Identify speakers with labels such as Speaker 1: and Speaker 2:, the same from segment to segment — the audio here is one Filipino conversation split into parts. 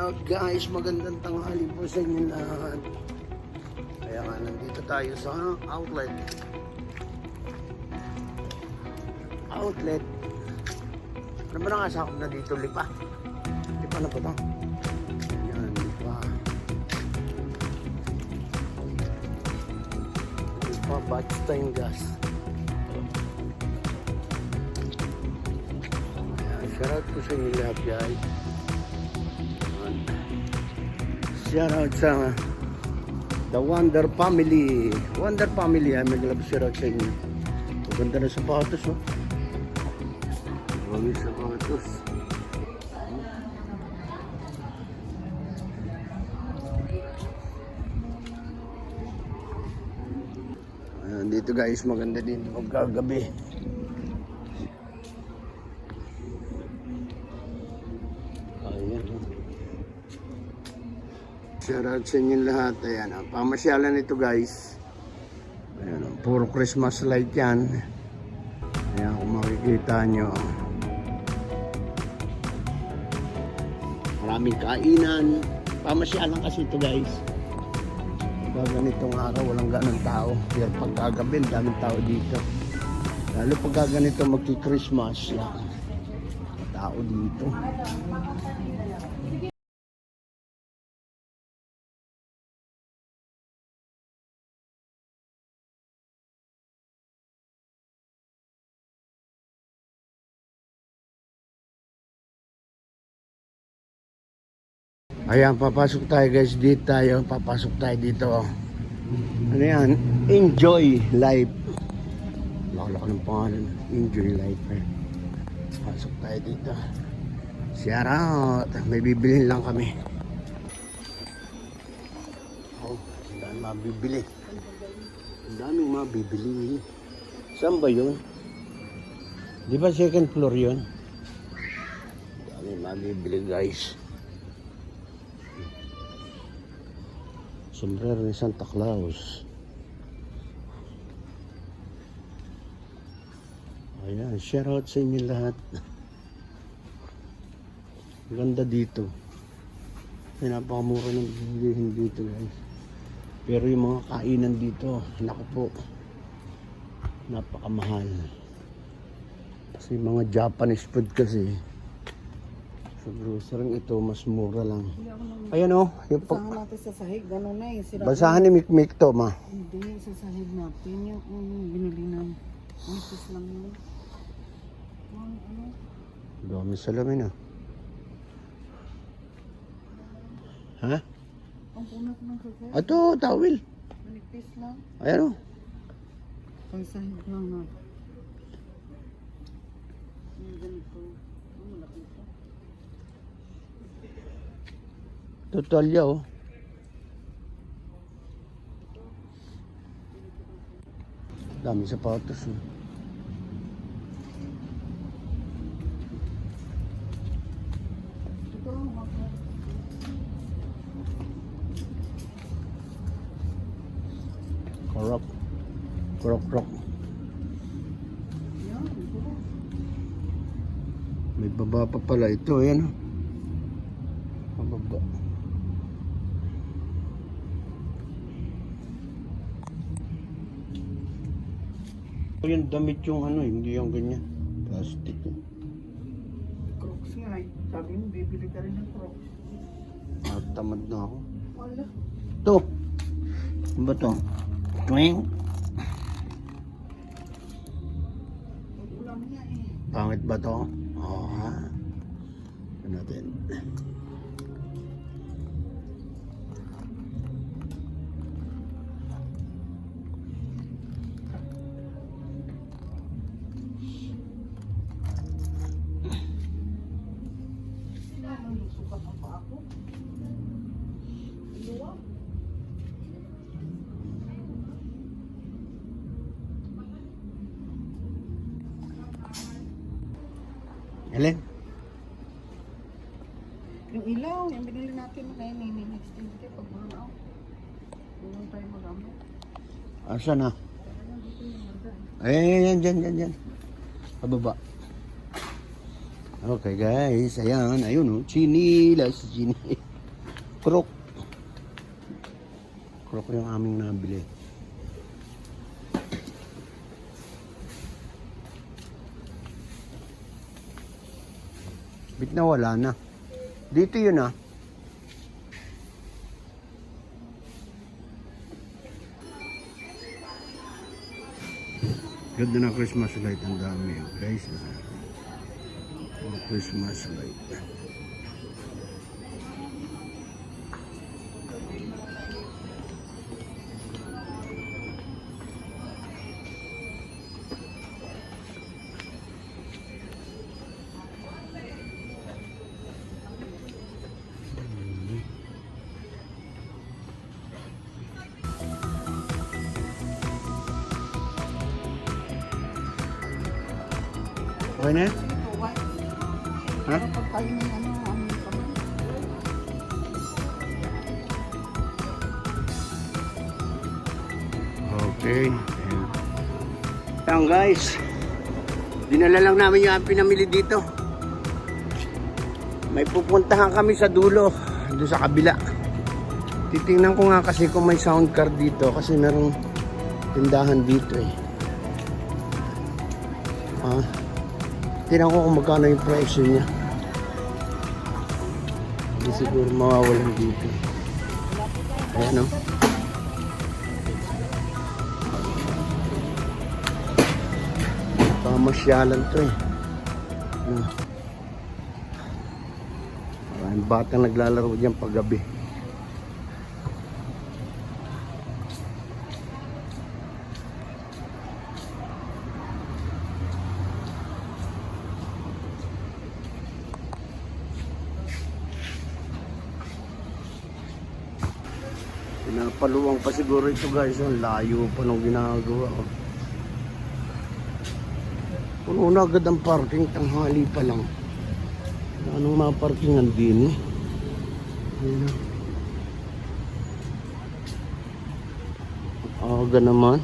Speaker 1: out guys, magandang tanghali po sa inyo lahat. Kaya nga nandito tayo sa outlet. Ano ba nakasakop na dito? Lipa na po ito. Yan, lipa batch time gas. Shout out po sa inyo lahat guys. Shout out sa The Wonder Family. Wonder Family ay mag-love shout out sa inyo. Maganda na sapatos oh. Maganda sapatos. Ayan, dito guys maganda din magkagabi. Shoutout sa inyo lahat. Ayan, pamasyalan ito guys. Ayan, puro Christmas light yan. Ayan, kung makikita nyo. Maraming kainan. Pamasyalan kasi ito guys. Pagka ganitong araw, walang ganang tao. Pero pagkagabi, daming tao dito. Lalo pagka ganito magki-Christmas. Yan. Tao dito. Ayan, papasok tayo guys dito tayo. Papasok tayo dito. Ano yan? Enjoy life. Laka ng pangalan. Enjoy life. Pasok tayo dito. Shout out. May bibilhin lang kami. Oh, ang daming mabibili. Ang daming mabibili. Saan ba yun? Di ba second floor yun? Ang daming mabibili guys. Sombrero ni Santa Claus. Ayan, shout out sa inyo lahat. Ganda dito. Ay, napakamura ng bilihin dito guys. Pero yung mga kainan dito, naku po, napakamahal. Kasi mga Japanese food kasi. Sa grocery ito, mas mura lang. Ayan o.
Speaker 2: Basahan natin sa sahig. Gano'n na eh.
Speaker 1: Basahan ni Mikmik to, ma.
Speaker 2: Hindi, sa sahig natin. Yung binili ng misis lang yun. Ano?
Speaker 1: Dami salamin ah. Ha?
Speaker 2: Ang punat ng sasahig.
Speaker 1: Ito, tawil.
Speaker 2: Manipis lang.
Speaker 1: Ayan o.
Speaker 2: Sa sahig lang na. Yung ganito. Ang malaki ito.
Speaker 1: Tutalya oh. Dami sapatos oh. Krok. May baba pa pala ito, ayan oh. Mababa. Yung damit yung ano, hindi yung ganyan. Plastic.
Speaker 2: Crocs nga eh. Sabi mo, bibili ka rin ng Crocs.
Speaker 1: Tamad na ako.
Speaker 2: Wala.
Speaker 1: Ito. Ano ba ito? Twing.
Speaker 2: Ulam niya eh.
Speaker 1: Pangit ba ito? Oo ha. Ano natin?
Speaker 2: Sukat na pa ako. Iwa.
Speaker 1: Alin?
Speaker 2: Yung ilaw, yung binili natin ngayon ni next Tuesday pag burnout. Doon tayo magamit.
Speaker 1: Asa na? Ayan, dyan. Pababa. Okay guys, ayan, ayun oh, chinilas. Crook. Crook yung aming nabili. Bit na wala na. Dito yun ah. Ganda na Christmas light. Ang dami guys. Christmas light. Okay na? Ha?
Speaker 2: Pagkainin ano, amin kami.
Speaker 1: Okay. Ayan guys. Dinala lang namin yung pinamili dito. May pupuntahan kami sa dulo. Doon sa kabila. Titingnan ko nga kasi kung may sound card dito. Kasi merong tindahan dito eh. Tingnan ko kung magkano yung presyo niya. Hindi siguro mawawalan dito. Ayan o. Pamasyalan to eh. Maraming batang naglalaro dyan paggabi. Pinapaluwang pa siguro ito guys. Ang layo pa nung ginagawa. Puno na agad ang parking. Tanghali pa lang. Anong mga parkingan din eh. Ayun. Aga naman.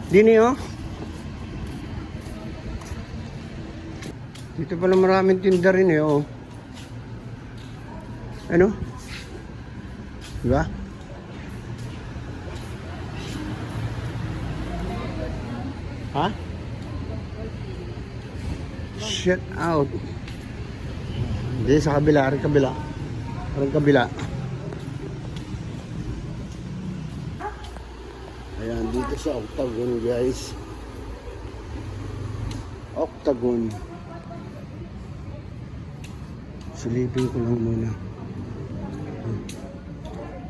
Speaker 1: Dini oh. Dito pala maraming tinda rin eh, oh. Ano? Diba? Ha? Shut out. Hindi, sa kabila, rin kabila. Rin kabila. Ayan, dito sa Octagon, guys. Octagon. Silipin ko lang muna.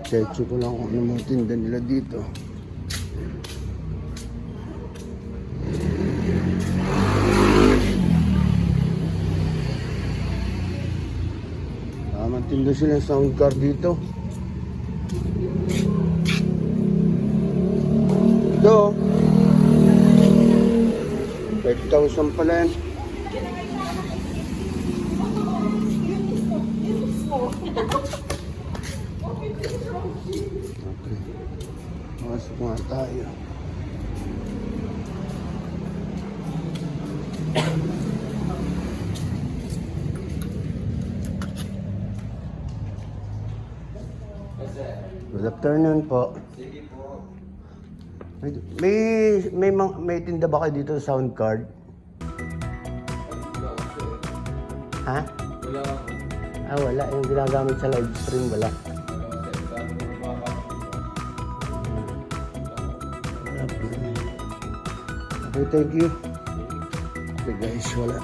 Speaker 1: Check ko lang kung ano mga tinda nila dito. Tamang tinda sila sa sound card dito. Ito. 5,000 pala yan. Okay. Masok nga tayo. Good afternoon po.
Speaker 3: Sige po.
Speaker 1: May tinda ba kayo dito sa sound card? Ha?
Speaker 3: Wala ako.
Speaker 1: Wala. Yung ginagamit sa live stream, wala. Okay, thank you. Okay guys, wala.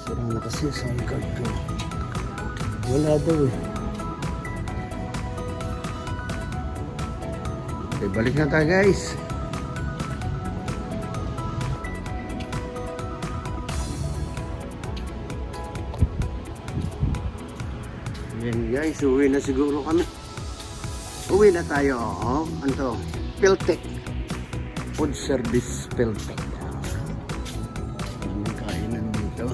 Speaker 1: Sira na kasi sound card ko. Wala daw eh. Okay, balik na tayo guys. Yan guys, uwi na siguro kami. Uwi na tayo. Oh, ano to? Peltec. Food service Peltec. May kainan dito.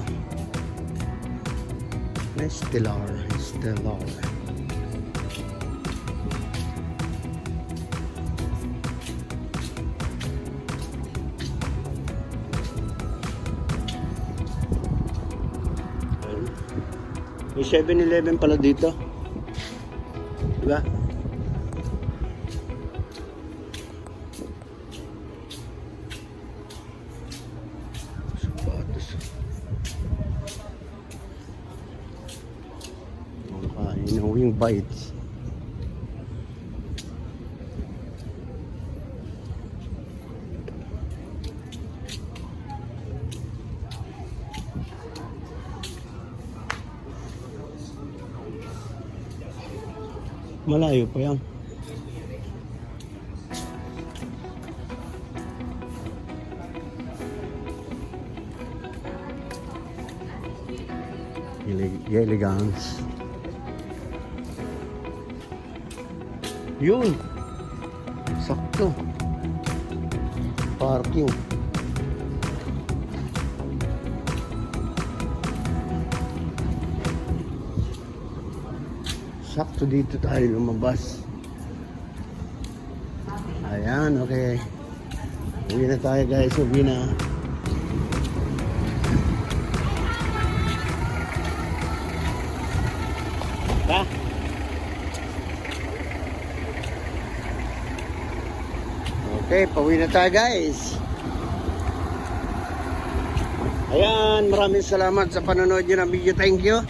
Speaker 1: Stellar. May 7-Eleven pala dito. Diba? Sapatos. Ang kain ng wing bites. Malayo pa yan. Elegance. Yun. Sakto. Parking. Sakto dito tayo lumabas. Ayan, okay. Uwi na tayo guys, uwi na. Ha? Okay, pauwi na tayo guys. Ayan, maraming salamat sa panonood nyo ng video. Thank you.